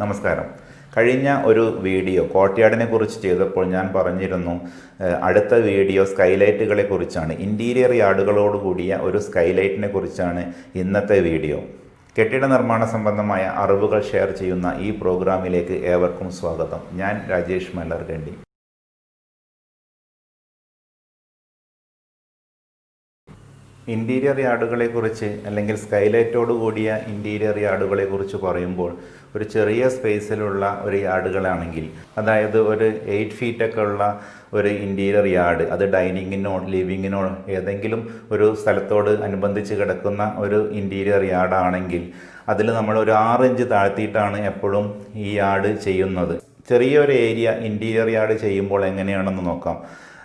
നമസ്കാരം. കഴിഞ്ഞ ഒരു വീഡിയോ കോർട്ട്യാർഡിനെ കുറിച്ച് ചെയ്തപ്പോൾ ഞാൻ പറഞ്ഞിരുന്നു അടുത്ത വീഡിയോ സ്കൈലൈറ്റുകളെ കുറിച്ചാണ്. ഇൻറ്റീരിയർ യാർഡുകളോട് കൂടിയ ഒരു സ്കൈലൈറ്റിനെ കുറിച്ചാണ് ഇന്നത്തെ വീഡിയോ. കെട്ടിട നിർമ്മാണ സംബന്ധമായ അറിവുകൾ ഷെയർ ചെയ്യുന്ന ഈ പ്രോഗ്രാമിലേക്ക് ഏവർക്കും സ്വാഗതം. ഞാൻ രാജേഷ് മല്ലർകണ്ടി. ഇൻറ്റീരിയർ യാർഡുകളെക്കുറിച്ച് അല്ലെങ്കിൽ സ്കൈലൈറ്റോട് കൂടിയ ഇൻറ്റീരിയർ യാർഡുകളെക്കുറിച്ച് പറയുമ്പോൾ ഒരു ചെറിയ സ്പേസിലുള്ള ഒരു യാർഡുകളാണെങ്കിൽ, അതായത് ഒരു 8 ഫീറ്റൊക്കെ ഉള്ള ഒരു ഇൻറ്റീരിയർ യാർഡ്, അത് ഡൈനിങ്ങിനോ ലിവിങ്ങിനോ ഏതെങ്കിലും ഒരു സ്ഥലത്തോട് അനുബന്ധിച്ച് കിടക്കുന്ന ഒരു ഇൻറ്റീരിയർ യാർഡാണെങ്കിൽ അതിൽ നമ്മൾ ഒരു 6 ഇഞ്ച് താഴ്ത്തിയിട്ടാണ് എപ്പോഴും ഈ യാർഡ് ചെയ്യുന്നത്. ചെറിയൊരു ഏരിയ ഇൻറ്റീരിയർ യാർഡ് ചെയ്യുമ്പോൾ എങ്ങനെയാണെന്ന് നോക്കാം.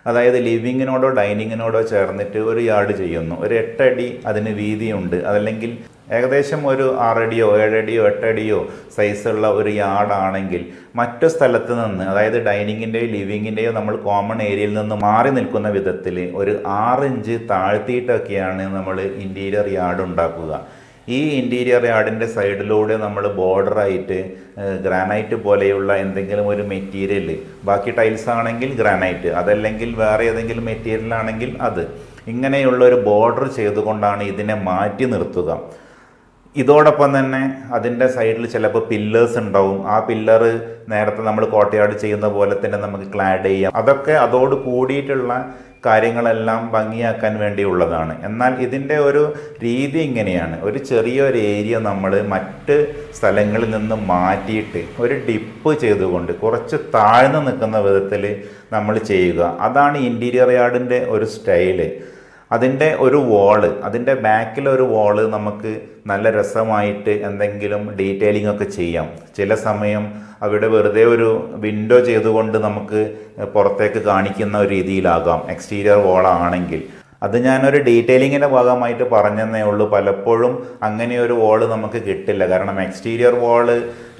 അതായത് ലിവിങ്ങിനോടോ ഡൈനിങ്ങിനോടോ ചേർന്നിട്ട് ഒരു യാർഡ് ചെയ്യുന്നു. ഒരു 8 അടി അതിന് വീതിയുണ്ട്. അതല്ലെങ്കിൽ ഏകദേശം ഒരു 6 അടിയോ 7 അടിയോ 8 അടിയോ സൈസുള്ള ഒരു യാർഡാണെങ്കിൽ മറ്റു സ്ഥലത്ത് നിന്ന്, അതായത് ഡൈനിങ്ങിൻ്റെയോ ലിവിങ്ങിൻ്റെയോ നമ്മൾ കോമൺ ഏരിയയിൽ നിന്ന് മാറി നിൽക്കുന്ന വിധത്തിൽ ഒരു 6 ഇഞ്ച് താഴ്ത്തിയിട്ടൊക്കെയാണ് നമ്മൾ ഇൻറ്റീരിയർ യാർഡ് ഉണ്ടാക്കുക. ഈ ഇൻറ്റീരിയർ യാർഡിൻ്റെ സൈഡിലൂടെ നമ്മൾ ബോർഡറായിട്ട് ഗ്രാനൈറ്റ് പോലെയുള്ള എന്തെങ്കിലും ഒരു മെറ്റീരിയൽ, ബാക്കി ടൈൽസ് ആണെങ്കിൽ ഗ്രാനൈറ്റ്, അതല്ലെങ്കിൽ വേറെ ഏതെങ്കിലും മെറ്റീരിയൽ ആണെങ്കിൽ അത്, ഇങ്ങനെയുള്ള ഒരു ബോർഡർ ചെയ്തുകൊണ്ടാണ് ഇതിനെ മാറ്റി നിർത്തുക. ഇതോടൊപ്പം തന്നെ അതിൻ്റെ സൈഡിൽ ചിലപ്പോൾ പില്ലേഴ്സ് ഉണ്ടാവും. ആ പില്ലർ നേരത്തെ നമ്മൾ കോർട്ട്യാർഡ് ചെയ്യുന്ന പോലെ തന്നെ നമുക്ക് ക്ലാഡ് ചെയ്യാം. അതൊക്കെ അതോട് കൂടിയിട്ടുള്ള കാര്യങ്ങളെല്ലാം ഭംഗിയാക്കാൻ വേണ്ടിയുള്ളതാണ്. എന്നാൽ ഇതിൻ്റെ ഒരു രീതി ഇങ്ങനെയാണ്. ഒരു ചെറിയൊരു ഏരിയ നമ്മൾ മറ്റ് സ്ഥലങ്ങളിൽ നിന്ന് മാറ്റിയിട്ട് ഒരു ഡിപ്പ് ചെയ്തുകൊണ്ട് കുറച്ച് താഴ്ന്നു നിൽക്കുന്ന വിധത്തിൽ നമ്മൾ ചെയ്യുക. അതാണ് ഇൻറ്റീരിയർ യാർഡിൻ്റെ ഒരു സ്റ്റൈല്. അതിൻ്റെ ഒരു വാള്, അതിൻ്റെ ബാക്കിലൊരു വാള് നമുക്ക് നല്ല രസമായിട്ട് എന്തെങ്കിലും ഡീറ്റെയിലിംഗ് ഒക്കെ ചെയ്യാം. ചില സമയം അവിടെ വെറുതെ ഒരു വിൻഡോ ചെയ്തുകൊണ്ട് നമുക്ക് പുറത്തേക്ക് കാണിക്കുന്ന ഒരു രീതിയിലാകാം എക്സ്റ്റീരിയർ വാളാണെങ്കിൽ. അത് ഞാനൊരു ഡീറ്റെയിലിങ്ങിൻ്റെ ഭാഗമായിട്ട് പറഞ്ഞതേ ഉള്ളൂ. പലപ്പോഴും അങ്ങനെ ഒരു വാള് നമുക്ക് കിട്ടില്ല. കാരണം എക്സ്റ്റീരിയർ വാള്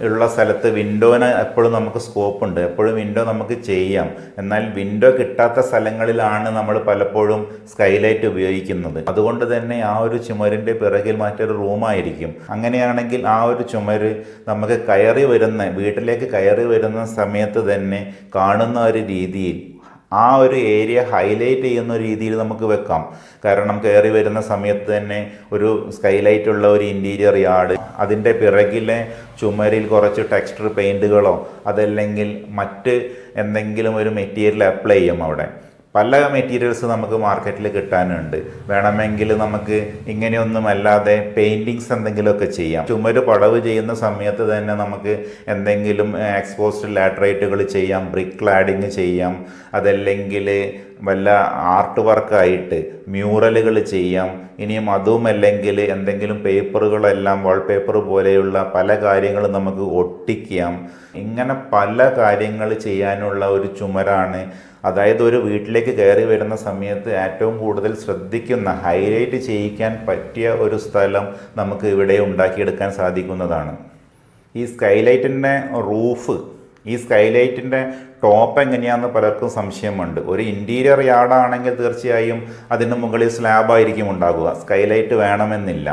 ഉള്ള സ്ഥലത്ത് വിൻഡോന് എപ്പോഴും നമുക്ക് സ്കോപ്പ് ഉണ്ട്, എപ്പോഴും വിൻഡോ നമുക്ക് ചെയ്യാം. എന്നാൽ വിൻഡോ കിട്ടാത്ത സ്ഥലങ്ങളിലാണ് നമ്മൾ പലപ്പോഴും സ്കൈലൈറ്റ് ഉപയോഗിക്കുന്നത്. അതുകൊണ്ട് തന്നെ ആ ഒരു ചുമരിൻ്റെ പിറകിൽ മറ്റൊരു റൂമായിരിക്കും. അങ്ങനെയാണെങ്കിൽ ആ ഒരു ചുമര് നമുക്ക് വീട്ടിലേക്ക് കയറി വരുന്ന സമയത്ത് തന്നെ കാണുന്ന ഒരു രീതിയിൽ ആ ഒരു ഏരിയ ഹൈലൈറ്റ് ചെയ്യുന്ന രീതിയിൽ നമുക്ക് വെക്കാം. കാരണം കയറി വരുന്ന സമയത്ത് തന്നെ ഒരു സ്കൈലൈറ്റ് ഉള്ള ഒരു ഇൻറ്റീരിയർ യാർഡ്, അതിൻ്റെ പിറകിലെ ചുമരിൽ കുറച്ച് ടെക്സ്ചർ പെയിൻറ്റുകളോ അതല്ലെങ്കിൽ മറ്റ് എന്തെങ്കിലും ഒരു മെറ്റീരിയൽ അപ്ലൈ ചെയ്യും. അവിടെ പല മെറ്റീരിയൽസ് നമുക്ക് മാർക്കറ്റിൽ കിട്ടാനുണ്ട്. വേണമെങ്കിൽ നമുക്ക് ഇങ്ങനെയൊന്നും അല്ലാതെ പെയിൻറ്റിങ്സ് എന്തെങ്കിലുമൊക്കെ ചെയ്യാം. ചുമര് പടവ് ചെയ്യുന്ന സമയത്ത് തന്നെ നമുക്ക് എന്തെങ്കിലും എക്സ്പോസ്ഡ് ലാറ്ററൈറ്റുകൾ ചെയ്യാം, ബ്രിക്ക് ക്ലാഡിങ് ചെയ്യാം, അതല്ലെങ്കിൽ വല്ല ആർട്ട് വർക്കായിട്ട് മ്യൂറലുകൾ ചെയ്യാം. ഇനിയും അതുമല്ലെങ്കിൽ എന്തെങ്കിലും പേപ്പറുകളെല്ലാം വാൾപേപ്പർ പോലെയുള്ള പല കാര്യങ്ങളും നമുക്ക് ഒട്ടിക്കാം. ഇങ്ങനെ പല കാര്യങ്ങൾ ചെയ്യാനുള്ള ഒരു ചുമരാണ്. അതായത് ഒരു വീട്ടിലേക്ക് കയറി വരുന്ന സമയത്ത് ഏറ്റവും കൂടുതൽ ശ്രദ്ധിക്കുന്ന, ഹൈലൈറ്റ് ചെയ്യിക്കാൻ പറ്റിയ ഒരു സ്ഥലം നമുക്ക് ഇവിടെ ഉണ്ടാക്കിയെടുക്കാൻ സാധിക്കുന്നതാണ്. ഈ സ്കൈലൈറ്റിൻ്റെ റൂഫ്, ഈ സ്കൈലൈറ്റിൻ്റെ ടോപ്പ് എങ്ങനെയാണെന്ന് പലർക്കും സംശയമുണ്ട്. ഒരു ഇൻറ്റീരിയർ യാർഡാണെങ്കിൽ തീർച്ചയായും അതിന് മുകളിൽ സ്ലാബായിരിക്കും ഉണ്ടാകുക. സ്കൈലൈറ്റ് വേണമെന്നില്ല.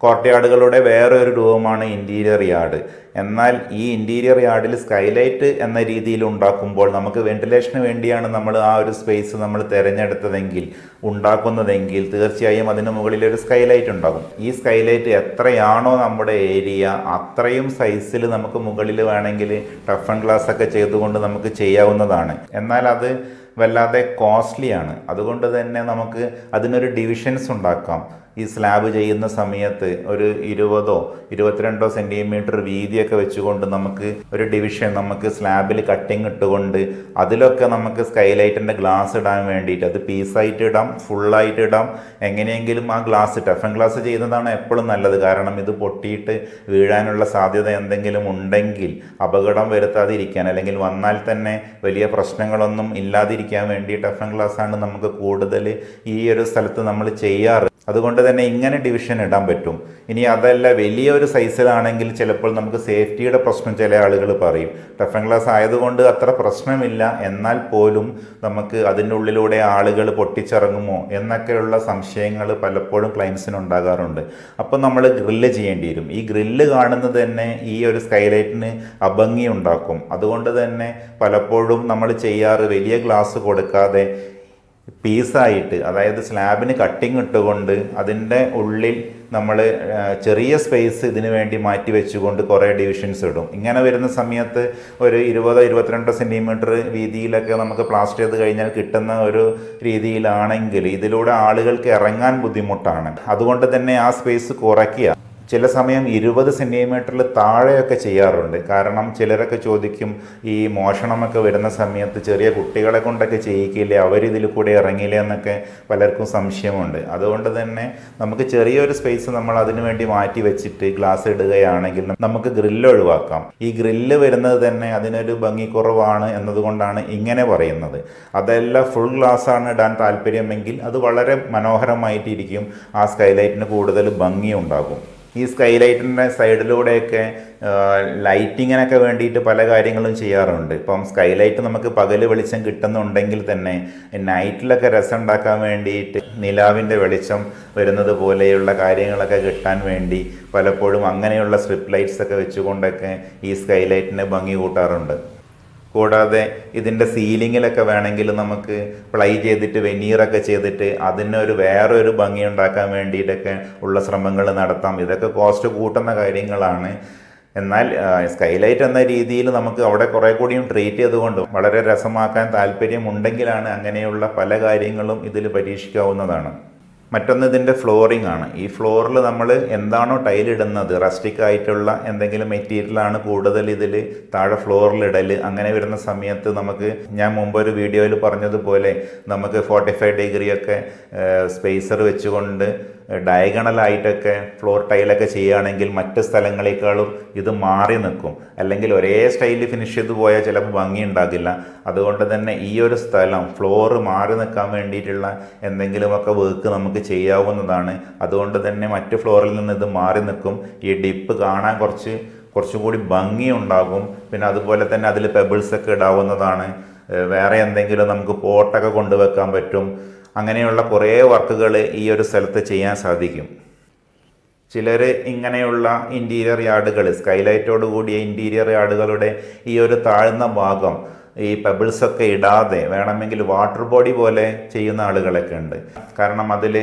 കോർട്ട്യാർഡുകളുടെ വേറെ ഒരു രൂപമാണ് ഇൻറ്റീരിയർ യാർഡ്. എന്നാൽ ഈ ഇൻറ്റീരിയർ യാർഡിൽ സ്കൈലൈറ്റ് എന്ന രീതിയിൽ ഉണ്ടാക്കുമ്പോൾ നമുക്ക് വെന്റിലേഷന് വേണ്ടിയാണ് നമ്മൾ ആ ഒരു സ്പേസ് നമ്മൾ ഉണ്ടാക്കുന്നതെങ്കിൽ തീർച്ചയായും അതിന് മുകളിൽ ഒരു സ്കൈലൈറ്റ് ഉണ്ടാകും. ഈ സ്കൈലൈറ്റ് എത്രയാണോ നമ്മുടെ ഏരിയ അത്രയും സൈസിൽ നമുക്ക് മുകളിൽ വേണമെങ്കിൽ ടഫ് ആൻഡ് ഗ്ലാസ് ഒക്കെ ചെയ്തുകൊണ്ട് നമുക്ക് ചെയ്യാവുന്നതാണ്. എന്നാൽ അത് വല്ലാതെ കോസ്റ്റ്ലിയാണ്. അതുകൊണ്ട് തന്നെ നമുക്ക് അതിനൊരു ഡിവിഷൻസ് ഉണ്ടാക്കാം. ഈ സ്ലാബ് ചെയ്യുന്ന സമയത്ത് ഒരു 20 22 സെൻറ്റിമീറ്റർ വീതിയൊക്കെ വെച്ചുകൊണ്ട് നമുക്ക് ഒരു ഡിവിഷൻ, നമുക്ക് സ്ലാബിൽ കട്ടിങ് ഇട്ടുകൊണ്ട് അതിലൊക്കെ നമുക്ക് സ്കൈലൈറ്റിൻ്റെ ഗ്ലാസ് ഇടാൻ വേണ്ടിയിട്ട് അത് പീസായിട്ട് ഇടാം, ഫുള്ളായിട്ട് ഇടാം. എങ്ങനെയെങ്കിലും ആ ഗ്ലാസ്, ടഫ് ആൻഡ് ഗ്ലാസ് ചെയ്യുന്നതാണ് എപ്പോഴും നല്ലത്. കാരണം ഇത് പൊട്ടിയിട്ട് വീഴാനുള്ള സാധ്യത എന്തെങ്കിലും ഉണ്ടെങ്കിൽ അപകടം വരുത്താതിരിക്കാൻ, അല്ലെങ്കിൽ വന്നാൽ തന്നെ വലിയ പ്രശ്നങ്ങളൊന്നും ഇല്ലാതിരിക്കാൻ വേണ്ടി ടഫ് ആൻഡ് ഗ്ലാസ് ആണ് നമുക്ക് കൂടുതൽ ഈ ഒരു സ്ഥലത്ത് നമ്മൾ ചെയ്യാറ്. അതുകൊണ്ട് തന്നെ ഇങ്ങനെ ഡിവിഷൻ ഇടാൻ പറ്റും. ഇനി അതല്ല വലിയൊരു സൈസിലാണെങ്കിൽ ചിലപ്പോൾ നമുക്ക് സേഫ്റ്റിയുടെ പ്രശ്നം ചില ആളുകൾ പറയും. ടഫ് ആൻഡ് ഗ്ലാസ് ആയതുകൊണ്ട് അത്ര പ്രശ്നമില്ല, എന്നാൽ പോലും നമുക്ക് അതിൻ്റെ ഉള്ളിലൂടെ ആളുകൾ പൊട്ടിച്ചിറങ്ങുമോ എന്നൊക്കെയുള്ള സംശയങ്ങൾ പലപ്പോഴും ക്ലയൻസിന് ഉണ്ടാകാറുണ്ട്. അപ്പോൾ നമ്മൾ ഗ്രില്ല് ചെയ്യേണ്ടി വരും. ഈ ഗ്രില്ല് കാണുന്നത് തന്നെ ഈ ഒരു സ്കൈലൈറ്റിന് അഭംഗി ഉണ്ടാക്കും. അതുകൊണ്ട് തന്നെ പലപ്പോഴും നമ്മൾ ചെയ്യാറ് വലിയ ഗ്ലാസ് കൊടുക്കാതെ പീസായിട്ട്, അതായത് സ്ലാബിന് കട്ടിങ് ഇട്ടുകൊണ്ട് അതിൻ്റെ ഉള്ളിൽ നമ്മൾ ചെറിയ സ്പേസ് ഇതിനു വേണ്ടി മാറ്റി വെച്ചുകൊണ്ട് കുറേ ഡിവിഷൻസ് ഇടും. ഇങ്ങനെ വരുന്ന സമയത്ത് ഒരു 20-22 സെൻറ്റിമീറ്റർ വീതിയിലൊക്കെ നമുക്ക് പ്ലാസ്റ്റർ ചെയ്ത് കഴിഞ്ഞാൽ കിട്ടുന്ന ഒരു രീതിയിലാണെങ്കിൽ ഇതിലൂടെ ആളുകൾക്ക് ഇറങ്ങാൻ ബുദ്ധിമുട്ടാണ്. അതുകൊണ്ട് തന്നെ ആ സ്പേസ് കുറയ്ക്കുക. ചില സമയം 20 സെൻറ്റിമീറ്ററിൽ താഴെയൊക്കെ ചെയ്യാറുണ്ട്. കാരണം ചിലരൊക്കെ ചോദിക്കും, ഈ മോഷണമൊക്കെ വരുന്ന സമയത്ത് ചെറിയ കുട്ടികളെ കൊണ്ടൊക്കെ ചെയ്യിക്കില്ലേ, അവരിതിൽ കൂടെ ഇറങ്ങില്ലേ എന്നൊക്കെ പലർക്കും സംശയമുണ്ട്. അതുകൊണ്ട് തന്നെ നമുക്ക് ചെറിയൊരു സ്പേസ് നമ്മൾ അതിനു വേണ്ടി മാറ്റി വെച്ചിട്ട് ഗ്ലാസ് ഇടുകയാണെങ്കിൽ നമുക്ക് ഗ്രില്ല് ഒഴിവാക്കാം. ഈ ഗ്രില്ല് വരുന്നത് തന്നെ അതിനൊരു ഭംഗി കുറവാണ് എന്നതുകൊണ്ടാണ് ഇങ്ങനെ പറയുന്നത്. അതല്ല ഫുൾ ഗ്ലാസ്സാണ് ഇടാൻ താല്പര്യമെങ്കിൽ അത് വളരെ മനോഹരമായിട്ടിരിക്കും. ആ സ്കൈലൈറ്റിന് കൂടുതൽ ഭംഗി ഉണ്ടാകും. ഈ സ്കൈലൈറ്റിൻ്റെ സൈഡിലൂടെയൊക്കെ ലൈറ്റിങ്ങിനൊക്കെ വേണ്ടിയിട്ട് പല കാര്യങ്ങളും ചെയ്യാറുണ്ട്. ഇപ്പം സ്കൈലൈറ്റ് നമുക്ക് പകൽ വെളിച്ചം കിട്ടുന്നുണ്ടെങ്കിൽ തന്നെ നൈറ്റിലൊക്കെ രസം ഉണ്ടാക്കാൻ വേണ്ടിയിട്ട് നിലാവിൻ്റെ വെളിച്ചം വരുന്നത് പോലെയുള്ള കാര്യങ്ങളൊക്കെ കിട്ടാൻ വേണ്ടി പലപ്പോഴും അങ്ങനെയുള്ള സ്ട്രിപ്പ് ലൈറ്റ്സ് ഒക്കെ വെച്ചുകൊണ്ടൊക്കെ ഈ സ്കൈലൈറ്റിന് ഭംഗി കൂട്ടാറുണ്ട്. കൂടാതെ ഇതിൻ്റെ സീലിങ്ങിലൊക്കെ വേണമെങ്കിൽ നമുക്ക് പ്ലൈ ചെയ്തിട്ട് വെനീറൊക്കെ ചെയ്തിട്ട് അതിനൊരു വേറൊരു ഭംഗി ഉണ്ടാക്കാൻ വേണ്ടിയിട്ടൊക്കെ ഉള്ള ശ്രമങ്ങൾ നടത്താം. ഇതൊക്കെ കോസ്റ്റ് കൂട്ടുന്ന കാര്യങ്ങളാണ്. എന്നാൽ സ്കൈലൈറ്റ് എന്ന രീതിയിൽ നമുക്ക് അവിടെ കുറേ കൂടിയും ട്രീറ്റ് ചെയ്തുകൊണ്ട് വളരെ രസമാക്കാൻ താല്പര്യമുണ്ടെങ്കിലാണ് അങ്ങനെയുള്ള പല കാര്യങ്ങളും ഇതിൽ പരീക്ഷിക്കാവുന്നതാണ്. മറ്റൊന്ന് ഇതിൻ്റെ ഫ്ലോറിംഗ് ആണ്. ഈ ഫ്ലോറിൽ നമ്മൾ എന്താണോ ടൈലിടുന്നത്, റസ്റ്റിക് ആയിട്ടുള്ള എന്തെങ്കിലും മെറ്റീരിയലാണ് കൂടുതൽ ഇതിൽ താഴെ ഫ്ലോറിലിടൽ. അങ്ങനെ വരുന്ന സമയത്ത് നമുക്ക്, ഞാൻ മുമ്പ് ഒരു വീഡിയോയിൽ പറഞ്ഞതുപോലെ, നമുക്ക് 45 ഡിഗ്രിയൊക്കെ സ്പേസർ വെച്ചുകൊണ്ട് ഡയഗണലായിട്ടൊക്കെ ഫ്ലോർ ടൈലൊക്കെ ചെയ്യുകയാണെങ്കിൽ മറ്റ് സ്ഥലങ്ങളെക്കാളും ഇത് മാറി നിൽക്കും. അല്ലെങ്കിൽ ഒരേ സ്റ്റൈലിൽ ഫിനിഷ് ചെയ്ത് പോയാൽ ചിലപ്പോൾ ഭംഗി ഉണ്ടാകില്ല. അതുകൊണ്ട് തന്നെ ഈ ഒരു സ്ഥലം ഫ്ലോറ് മാറി നിൽക്കാൻ വേണ്ടിയിട്ടുള്ള എന്തെങ്കിലുമൊക്കെ വർക്ക് നമുക്ക് ചെയ്യാവുന്നതാണ്. അതുകൊണ്ട് തന്നെ മറ്റ് ഫ്ലോറിൽ നിന്ന് ഇത് മാറി നിൽക്കും. ഈ ഡിപ്പ് കാണാൻ കുറച്ചുകൂടി ഭംഗി ഉണ്ടാകും. പിന്നെ അതുപോലെ തന്നെ അതിൽ പെബിൾസൊക്കെ ഇടാവുന്നതാണ്. വേറെ എന്തെങ്കിലും നമുക്ക് പോട്ടൊക്കെ കൊണ്ടുവെക്കാൻ പറ്റും. അങ്ങനെയുള്ള കുറേ വർക്കുകൾ ഈ ഒരു സ്ഥലത്ത് ചെയ്യാൻ സാധിക്കും. ചിലർ ഇങ്ങനെയുള്ള ഇൻറ്റീരിയർ യാർഡുകൾ, സ്കൈലൈറ്റോട് കൂടിയ ഇൻറ്റീരിയർ യാർഡുകളുടെ ഈ ഒരു താഴ്ന്ന ഭാഗം ഈ പെബിൾസൊക്കെ ഇടാതെ വേണമെങ്കിൽ വാട്ടർ ബോഡി പോലെ ചെയ്യുന്ന ആളുകളൊക്കെ ഉണ്ട്. കാരണം അതിൽ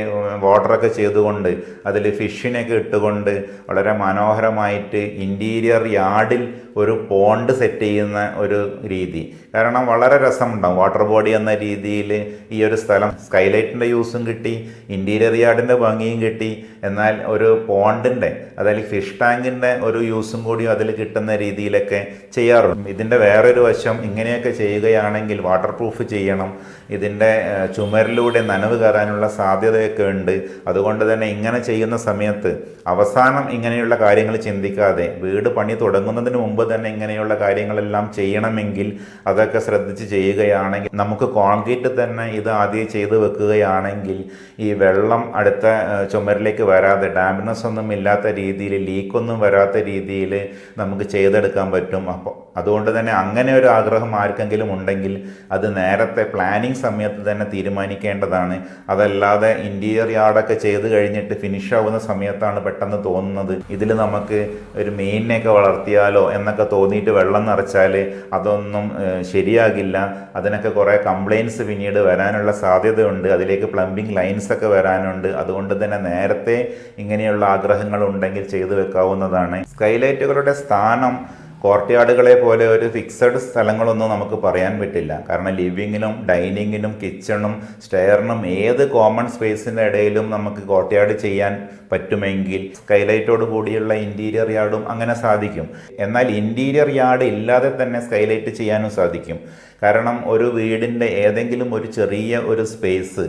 വാട്ടറൊക്കെ ചെയ്തുകൊണ്ട് അതിൽ ഫിഷിനെയൊക്കെ ഇട്ടുകൊണ്ട് വളരെ മനോഹരമായിട്ട് ഇൻറ്റീരിയർ യാർഡിൽ ഒരു പോണ്ട് സെറ്റ് ചെയ്യുന്ന ഒരു രീതി. കാരണം വളരെ രസമുണ്ടാകും. വാട്ടർ ബോഡി എന്ന രീതിയിൽ ഈ ഒരു സ്ഥലം സ്കൈലൈറ്റിൻ്റെ യൂസും കിട്ടി, ഇൻറ്റീരിയർ യാർഡിൻ്റെ ഭംഗിയും കിട്ടി, എന്നാൽ ഒരു പോണ്ടിൻ്റെ, അതായത് ഫിഷ് ടാങ്കിൻ്റെ ഒരു യൂസും കൂടി അതിൽ കിട്ടുന്ന രീതിയിലൊക്കെ ചെയ്യാറുണ്ട്. ഇതിൻ്റെ വേറൊരു വശം, ഇങ്ങനെയൊക്കെ ചെയ്യുകയാണെങ്കിൽ വാട്ടർ പ്രൂഫ് ചെയ്യണം. ഇതിൻ്റെ ചുമരിലൂടെ നനവ് കയറാനുള്ള സാധ്യതയൊക്കെ ഉണ്ട്. അതുകൊണ്ട് തന്നെ ഇങ്ങനെ ചെയ്യുന്ന സമയത്ത് അവസാനം ഇങ്ങനെയുള്ള കാര്യങ്ങൾ ചിന്തിക്കാതെ വീട് പണി തുടങ്ങുന്നതിന് മുമ്പ് തന്നെ ഇങ്ങനെയുള്ള കാര്യങ്ങളെല്ലാം ചെയ്യണമെങ്കിൽ അതൊക്കെ ശ്രദ്ധിച്ച് ചെയ്യുകയാണെങ്കിൽ, നമുക്ക് കോൺക്രീറ്റ് തന്നെ ഇത് ആദ്യം ചെയ്ത് വെക്കുകയാണെങ്കിൽ ഈ വെള്ളം അടുത്ത ചുമരിലേക്ക് വരാതെ, ഡാമ്പിനെസ് ഒന്നും ഇല്ലാത്ത രീതിയിൽ, ലീക്കൊന്നും വരാത്ത രീതിയിൽ നമുക്ക് ചെയ്തെടുക്കാൻ പറ്റും. അപ്പോൾ അതുകൊണ്ട് തന്നെ അങ്ങനെ ഒരു ആഗ്രഹം ആർക്കെങ്കിലും ഉണ്ടെങ്കിൽ അത് നേരത്തെ പ്ലാനിങ് സമയത്ത് തന്നെ തീരുമാനിക്കേണ്ടതാണ്. അതല്ലാതെ ഇൻറ്റീരിയർ യാർഡൊക്കെ ചെയ്ത് കഴിഞ്ഞിട്ട് ഫിനിഷ് ആവുന്ന സമയത്താണ് പെട്ടെന്ന് തോന്നുന്നത് ഇതിൽ നമുക്ക് ഒരു മീനിനെയൊക്കെ വളർത്തിയാലോ എന്നൊക്കെ തോന്നിയിട്ട് വെള്ളം നിറച്ചാൽ അതൊന്നും ശരിയാകില്ല. അതിനൊക്കെ കുറേ കംപ്ലയിൻറ്റ്സ് പിന്നീട് വരാനുള്ള സാധ്യതയുണ്ട്. അതിലേക്ക് പ്ലംബിംഗ് ലൈൻസൊക്കെ വരാനുണ്ട്. അതുകൊണ്ട് തന്നെ നേരത്തെ ഇങ്ങനെയുള്ള ആഗ്രഹങ്ങൾ ഉണ്ടെങ്കിൽ ചെയ്തു വെക്കാവുന്നതാണ്. സ്കൈലൈറ്റുകളുടെ സ്ഥാനം കോർട്ട്യാർഡുകളെ പോലെ ഒരു ഫിക്സഡ് സ്ഥലങ്ങളൊന്നും നമുക്ക് പറയാൻ പറ്റില്ല. കാരണം ലിവിങ്ങിനും ഡൈനിങ്ങിനും കിച്ചണും സ്റ്റെയറിനും ഏത് കോമൺ സ്പേസിൻ്റെ ഇടയിലും നമുക്ക് കോർട്ട്യാർഡ് ചെയ്യാൻ പറ്റുമെങ്കിൽ സ്കൈലൈറ്റോട് കൂടിയുള്ള ഇൻറ്റീരിയർ യാർഡും അങ്ങനെ സാധിക്കും. എന്നാൽ ഇൻറ്റീരിയർ യാർഡ് ഇല്ലാതെ തന്നെ സ്കൈലൈറ്റ് ചെയ്യാനും സാധിക്കും. കാരണം ഒരു വീടിൻ്റെ ഏതെങ്കിലും ഒരു ചെറിയ ഒരു സ്പേസ്,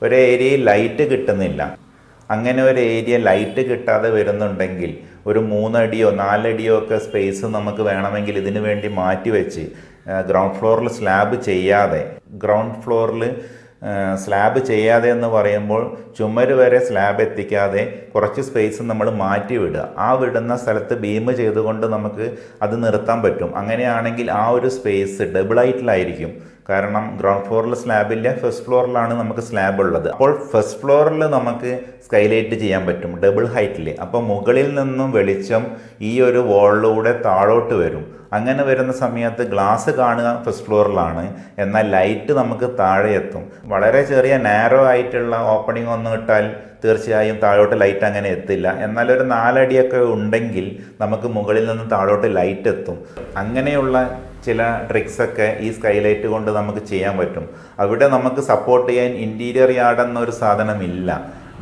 ഒരു ഏരിയയിൽ ലൈറ്റ് കിട്ടുന്നില്ല, അങ്ങനെ ഒരു ഏരിയ ലൈറ്റ് കിട്ടാതെ വരുന്നുണ്ടെങ്കിൽ ഒരു 3 അടിയോ 4 അടിയോ ഒക്കെ സ്പേസ് നമുക്ക് വേണമെങ്കിൽ ഇതിനു വേണ്ടി മാറ്റി വെച്ച് ഗ്രൗണ്ട് ഫ്ലോറിൽ സ്ലാബ് ചെയ്യാതെ ഗ്രൗണ്ട് ഫ്ലോറിൽ സ്ലാബ് ചെയ്യാതെ എന്ന് പറയുമ്പോൾ ചുമര് വരെ സ്ലാബ് എത്തിക്കാതെ കുറച്ച് സ്പേസ് നമ്മൾ മാറ്റി വിടുക. ആ വിടുന്ന സ്ഥലത്ത് ബീം ചെയ്തുകൊണ്ട് നമുക്ക് അത് നിർത്താൻ പറ്റും. അങ്ങനെയാണെങ്കിൽ ആ ഒരു സ്പേസ് ഡബിൾ ഹൈറ്റിലായിരിക്കും. കാരണം ഗ്രൗണ്ട് ഫ്ലോറിൽ സ്ലാബില്ല, ഫസ്റ്റ് ഫ്ലോറിലാണ് നമുക്ക് സ്ലാബ് ഉള്ളത്. അപ്പോൾ ഫസ്റ്റ് ഫ്ലോറിൽ നമുക്ക് സ്കൈലൈറ്റ് ചെയ്യാൻ പറ്റും ഡബിൾ ഹൈറ്റിൽ. അപ്പോൾ മുകളിൽ നിന്നും വെളിച്ചം ഈ ഒരു വാളിലൂടെ താഴോട്ട് വരും. അങ്ങനെ വരുന്ന സമയത്ത് ഗ്ലാസ് കാണുക ഫസ്റ്റ് ഫ്ലോറിലാണ്, എന്നാൽ ലൈറ്റ് നമുക്ക് താഴെ എത്തും. വളരെ ചെറിയ നാരോ ആയിട്ടുള്ള ഓപ്പണിംഗ് ഒന്നും ഇട്ടാൽ തീർച്ചയായും താഴോട്ട് ലൈറ്റ് അങ്ങനെ എത്തില്ല. എന്നാൽ ഒരു 4 അടിയൊക്കെ ഉണ്ടെങ്കിൽ നമുക്ക് മുകളിൽ നിന്ന് താഴോട്ട് ലൈറ്റ് എത്തും. അങ്ങനെയുള്ള ചില ട്രിക്സൊക്കെ ഈ സ്കൈലൈറ്റ് കൊണ്ട് നമുക്ക് ചെയ്യാൻ പറ്റും. അവിടെ നമുക്ക് സപ്പോർട്ട് ചെയ്യാൻ ഇൻറ്റീരിയർ യാർഡ് എന്നൊരു സാധനമില്ല.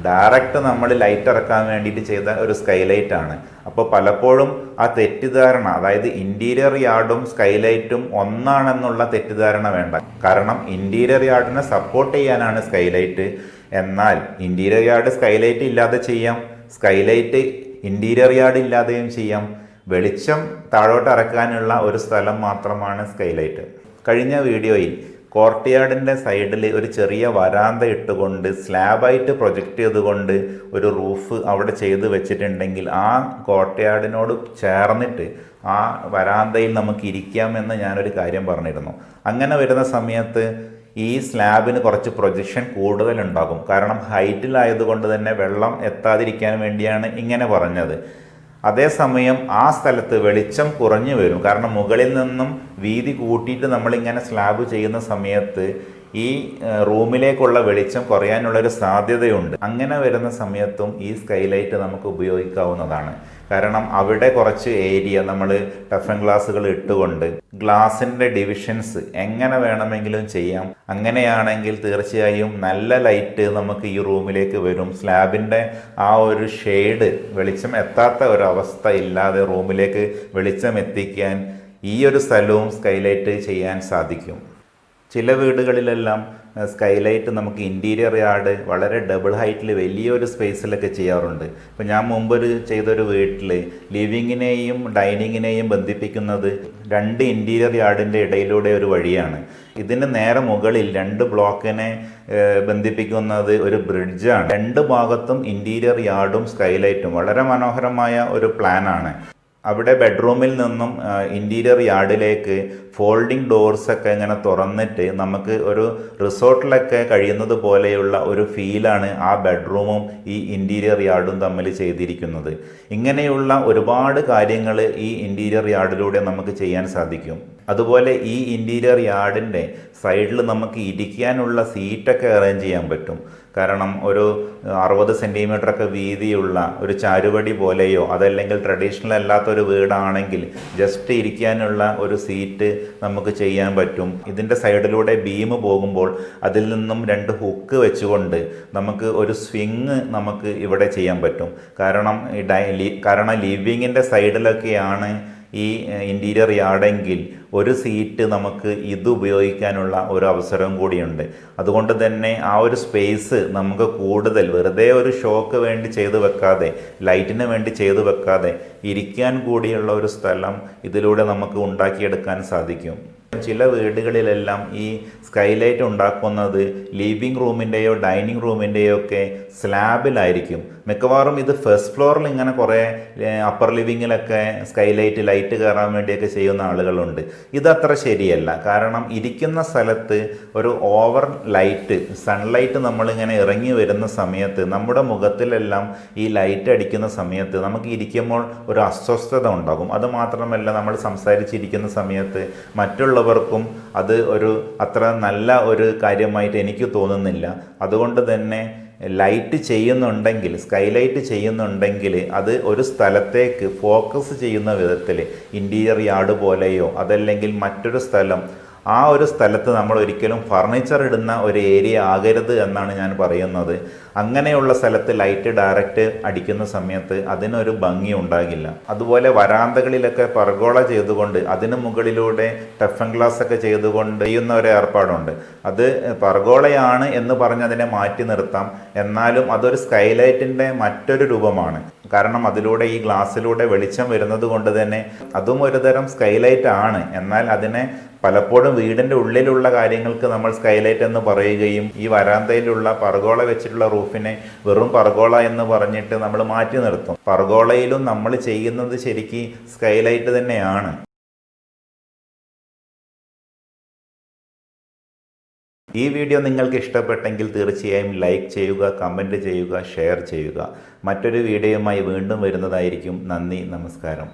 ഡയറക്റ്റ് നമ്മൾ ലൈറ്റ് ഇറക്കാൻ വേണ്ടിയിട്ട് ചെയ്ത ഒരു സ്കൈലൈറ്റ് ആണ്. അപ്പോൾ പലപ്പോഴും ആ തെറ്റിദ്ധാരണ, അതായത് ഇൻറ്റീരിയർ യാർഡും സ്കൈലൈറ്റും ഒന്നാണെന്നുള്ള തെറ്റിദ്ധാരണ വേണ്ട. കാരണം ഇൻറ്റീരിയർ യാർഡിനെ സപ്പോർട്ട് ചെയ്യാനാണ് സ്കൈലൈറ്റ്. എന്നാൽ ഇൻറ്റീരിയർ യാർഡ് സ്കൈലൈറ്റ് ഇല്ലാതെ ചെയ്യാം, സ്കൈലൈറ്റ് ഇൻറ്റീരിയർ യാർഡ് ഇല്ലാതെയും ചെയ്യാം. വെളിച്ചം താഴോട്ട് ഇറക്കാനുള്ള ഒരു സ്ഥലം മാത്രമാണ് സ്കൈലൈറ്റ്. കഴിഞ്ഞ വീഡിയോയിൽ കോർട്ട്യാർഡിൻ്റെ സൈഡിൽ ഒരു ചെറിയ വരാന്ത ഇട്ടുകൊണ്ട് സ്ലാബായിട്ട് പ്രൊജക്റ്റ് ചെയ്തുകൊണ്ട് ഒരു റൂഫ് അവിടെ ചെയ്ത് വെച്ചിട്ടുണ്ടെങ്കിൽ ആ കോർട്ട്യാർഡിനോട് ചേർന്നിട്ട് ആ വരാന്തയിൽ നമുക്ക് ഇരിക്കാമെന്ന് ഞാനൊരു കാര്യം പറഞ്ഞിരുന്നു. അങ്ങനെ വരുന്ന സമയത്ത് ഈ സ്ലാബിന് കുറച്ച് പ്രൊജക്ഷൻ കൂടുതലുണ്ടാകും. കാരണം ഹൈറ്റിലായതുകൊണ്ട് തന്നെ വെള്ളം എത്താതിരിക്കാൻ വേണ്ടിയാണ് ഇങ്ങനെ പറഞ്ഞത്. അതേസമയം ആ സ്ഥലത്ത് വെളിച്ചം കുറഞ്ഞു വരും. കാരണം മുകളിൽ നിന്നും വീതി കൂട്ടിയിട്ട് നമ്മളിങ്ങനെ സ്ലാബ് ചെയ്യുന്ന സമയത്ത് ഈ റൂമിലേക്കുള്ള വെളിച്ചം കുറയാനുള്ളൊരു സാധ്യതയുണ്ട്. അങ്ങനെ വരുന്ന സമയത്തും ഈ സ്കൈലൈറ്റ് നമുക്ക് ഉപയോഗിക്കാവുന്നതാണ്. കാരണം അവിടെ കുറച്ച് ഏരിയ നമ്മൾ ടഫൻ ഗ്ലാസുകൾ ഇട്ടുകൊണ്ട് ഗ്ലാസിൻ്റെ ഡിവിഷൻസ് എങ്ങനെ വേണമെങ്കിലും ചെയ്യാം. അങ്ങനെയാണെങ്കിൽ തീർച്ചയായും നല്ല ലൈറ്റ് നമുക്ക് ഈ റൂമിലേക്ക് വരും. സ്ലാബിൻ്റെ ആ ഒരു ഷെയ്ഡ്, വെളിച്ചം എത്താത്ത ഒരവസ്ഥ ഇല്ലാതെ റൂമിലേക്ക് വെളിച്ചം എത്തിക്കാൻ ഈ ഒരു സ്ഥലവും സ്കൈലൈറ്റ് ചെയ്യാൻ സാധിക്കും. ചില വീടുകളിലെല്ലാം സ്കൈലൈറ്റ് നമുക്ക് ഇൻറ്റീരിയർ യാർഡ് വളരെ ഡബിൾ ഹൈറ്റിൽ വലിയൊരു സ്പേസിലൊക്കെ ചെയ്യാറുണ്ട്. ഇപ്പോൾ ഞാൻ മുമ്പൊരു ചെയ്തൊരു വീട്ടിൽ ലിവിങ്ങിനെയും ഡൈനിങ്ങിനെയും ബന്ധിപ്പിക്കുന്നത് 2 ഇൻറ്റീരിയർ യാർഡിൻ്റെ ഇടയിലൂടെ ഒരു വഴിയാണ്. ഇതിന് നേരെ മുകളിൽ 2 ബ്ലോക്കിനെ ബന്ധിപ്പിക്കുന്നത് ഒരു ബ്രിഡ്ജാണ്. 2 ഭാഗത്തും ഇൻറ്റീരിയർ യാർഡും സ്കൈലൈറ്റും വളരെ മനോഹരമായ ഒരു പ്ലാനാണ്. അവിടെ ബെഡ്റൂമിൽ നിന്നും ഇൻറ്റീരിയർ യാർഡിലേക്ക് ഫോൾഡിംഗ് ഡോർസൊക്കെ ഇങ്ങനെ തുറന്നിട്ട് നമുക്ക് ഒരു റിസോർട്ടിലൊക്കെ കഴിയുന്നത് പോലെയുള്ള ഒരു ഫീലാണ് ആ ബെഡ്റൂമും ഈ ഇൻറ്റീരിയർ യാർഡും തമ്മിൽ ചെയ്തിരിക്കുന്നത്. ഇങ്ങനെയുള്ള ഒരുപാട് കാര്യങ്ങൾ ഈ ഇൻറ്റീരിയർ യാർഡിലൂടെ നമുക്ക് ചെയ്യാൻ സാധിക്കും. അതുപോലെ ഈ ഇൻറ്റീരിയർ യാർഡിൻ്റെ സൈഡിൽ നമുക്ക് ഇരിക്കാനുള്ള സീറ്റൊക്കെ അറേഞ്ച് ചെയ്യാൻ പറ്റും. കാരണം ഒരു 60 സെൻറ്റിമീറ്ററൊക്കെ വീതിയുള്ള ഒരു ചാരുപടി പോലെയോ അതല്ലെങ്കിൽ ട്രഡീഷണൽ അല്ലാത്തൊരു വീടാണെങ്കിൽ ജസ്റ്റ് ഇരിക്കാനുള്ള ഒരു സീറ്റ് നമുക്ക് ചെയ്യാൻ പറ്റും. ഇതിൻ്റെ സൈഡിലൂടെ ബീം പോകുമ്പോൾ അതിൽ നിന്നും 2 ഹുക്ക് വെച്ചുകൊണ്ട് നമുക്ക് ഒരു സ്വിങ് നമുക്ക് ഇവിടെ ചെയ്യാൻ പറ്റും. കാരണം ലിവിങ്ങിൻ്റെ സൈഡിലൊക്കെയാണ് ഈ ഇൻറ്റീരിയർ യാർഡെങ്കിൽ ഒരു സീറ്റ് നമുക്ക് ഇത് ഉപയോഗിക്കാനുള്ള ഒരു അവസരം കൂടിയുണ്ട്. അതുകൊണ്ട് തന്നെ ആ ഒരു സ്പേസ് നമുക്ക് കൂടുതൽ വെറുതെ ഒരു ഷോക്ക് വേണ്ടി ചെയ്തു വെക്കാതെ, ലൈറ്റിന് വേണ്ടി ചെയ്തു വെക്കാതെ ഇരിക്കാൻ കൂടിയുള്ള ഒരു സ്ഥലം ഇതിലൂടെ നമുക്ക് ഉണ്ടാക്കിയെടുക്കാൻ സാധിക്കും. ചില വീടുകളിലെല്ലാം ഈ സ്കൈലൈറ്റ് ഉണ്ടാക്കുന്നത് ലിവിങ് റൂമിൻ്റെയോ ഡൈനിങ് റൂമിൻ്റെയോ ഒക്കെ സ്ലാബിലായിരിക്കും. മിക്കവാറും ഇത് ഫസ്റ്റ് ഫ്ലോറിൽ ഇങ്ങനെ കുറേ അപ്പർ ലിവിങ്ങിലൊക്കെ സ്കൈലൈറ്റ് ലൈറ്റ് കയറാൻ വേണ്ടിയൊക്കെ ചെയ്യുന്ന ആളുകളുണ്ട്. ഇതത്ര ശരിയല്ല. കാരണം ഇരിക്കുന്ന സ്ഥലത്ത് ഒരു ഓവർ ലൈറ്റ്, സൺലൈറ്റ് നമ്മളിങ്ങനെ ഇറങ്ങി വരുന്ന സമയത്ത് നമ്മുടെ മുഖത്തിലെല്ലാം ഈ ലൈറ്റ് അടിക്കുന്ന സമയത്ത് നമുക്ക് ഇരിക്കുമ്പോൾ ഒരു അസ്വസ്ഥത ഉണ്ടാകും. അതുമാത്രമല്ല, നമ്മൾ സംസാരിച്ചിരിക്കുന്ന സമയത്ത് മറ്റുള്ളവർക്കും അത് ഒരു അത്ര നല്ല ഒരു കാര്യമായിട്ട് എനിക്ക് തോന്നുന്നില്ല. അതുകൊണ്ട് തന്നെ ലൈറ്റ് ചെയ്യുന്നുണ്ടെങ്കിൽ, സ്കൈലൈറ്റ് ചെയ്യുന്നുണ്ടെങ്കിൽ അത് ഒരു സ്ഥലത്തേക്ക് ഫോക്കസ് ചെയ്യുന്ന വിധത്തിൽ ഇൻറ്റീരിയർ യാർഡ് പോലെയോ അതല്ലെങ്കിൽ മറ്റൊരു സ്ഥലം, ആ ഒരു സ്ഥലത്ത് നമ്മൾ ഒരിക്കലും ഫർണിച്ചർ ഇടുന്ന ഒരു ഏരിയ ആകരുത് എന്നാണ് ഞാൻ പറയുന്നത്. അങ്ങനെയുള്ള സ്ഥലത്ത് ലൈറ്റ് ഡയറക്റ്റ് അടിക്കുന്ന സമയത്ത് അതിനൊരു ഭംഗി ഉണ്ടാകില്ല. അതുപോലെ വരാന്തകളിലൊക്കെ പർഗോള ചെയ്തുകൊണ്ട് അതിന് മുകളിലൂടെ ടഫൻ ഗ്ലാസ് ഒക്കെ ചെയ്തുകൊണ്ട് ചെയ്യുന്ന ഒരു ഏർപ്പാടുണ്ട്. അത് പർഗോളയാണ് എന്ന് പറഞ്ഞ് അതിനെ മാറ്റി നിർത്താം. എന്നാലും അതൊരു സ്കൈലൈറ്റിൻ്റെ മറ്റൊരു രൂപമാണ്. കാരണം അതിലൂടെ ഈ ഗ്ലാസ്സിലൂടെ വെളിച്ചം വരുന്നത് കൊണ്ട് തന്നെ അതും ഒരു തരം സ്കൈലൈറ്റ് ആണ്. എന്നാൽ അതിനെ പലപ്പോഴും വീടിൻ്റെ ഉള്ളിലുള്ള കാര്യങ്ങൾക്ക് നമ്മൾ സ്കൈലൈറ്റ് എന്ന് പറയുകയും ഈ വരാന്തയിലുള്ള പർഗോള വെച്ചിട്ടുള്ള റൂഫിനെ വെറും പർഗോള എന്ന് പറഞ്ഞിട്ട് നമ്മൾ മാറ്റി നിർത്തും. പർഗോളയിലും നമ്മൾ ചെയ്യുന്നത് ശരിക്കും സ്കൈലൈറ്റ് തന്നെയാണ്. ഈ വീഡിയോ നിങ്ങൾക്ക് ഇഷ്ടപ്പെട്ടെങ്കിൽ തീർച്ചയായും ലൈക്ക് ചെയ്യുക, കമൻറ്റ് ചെയ്യുക, ഷെയർ ചെയ്യുക. മറ്റൊരു വീഡിയോയുമായി വീണ്ടും വരുന്നതായിരിക്കും. നന്ദി, നമസ്കാരം.